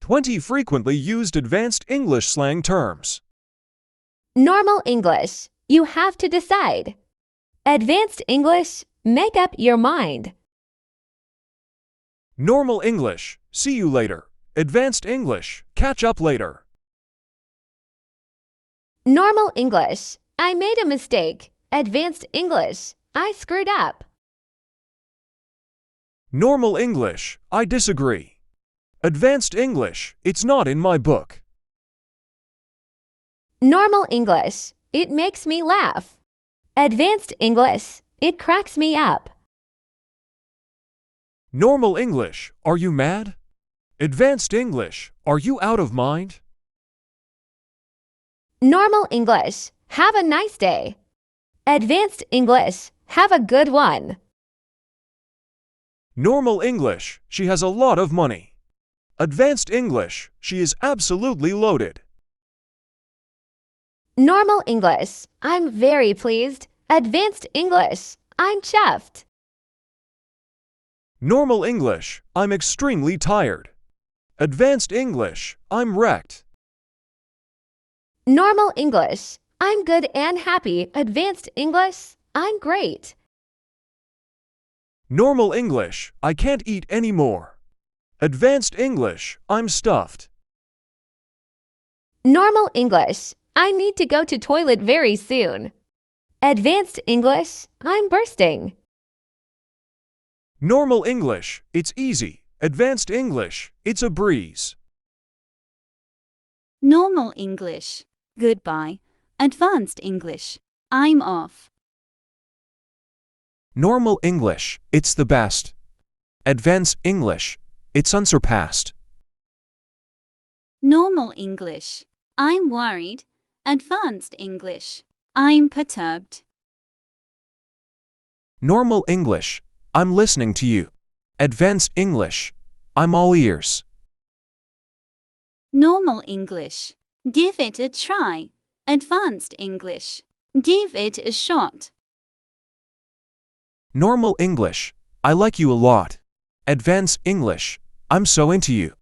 20 frequently used advanced English slang terms. Normal English, you have to decide. Advanced English, make up your mind. Normal English, see you later. Advanced English, catch up later. Normal English, I made a mistake. Advanced English, I screwed up. Normal English, I disagree. Advanced English, it's not in my book. Normal English, it makes me laugh. Advanced English, it cracks me up. Normal English, are you mad? Advanced English, are you out of mind? Normal English, have a nice day. Advanced English, have a good one. Normal English, she has a lot of money. Advanced English, she is absolutely loaded. Normal English, I'm very pleased. Advanced English, I'm chuffed. Normal English, I'm extremely tired. Advanced English, I'm wrecked. Normal English, I'm good and happy. Advanced English, I'm great. Normal English, I can't eat anymore. Advanced English, I'm stuffed. Normal English, I need to go to toilet very soon. Advanced English, I'm bursting. Normal English, it's easy. Advanced English, it's a breeze. Normal English, goodbye. Advanced English, I'm off. Normal English, it's the best. Advanced English, it's unsurpassed. Normal English, I'm worried. Advanced English, I'm perturbed. Normal English, I'm listening to you. Advanced English, I'm all ears. Normal English, give it a try. Advanced English, give it a shot. Normal English, I like you a lot. Advanced English, I'm so into you.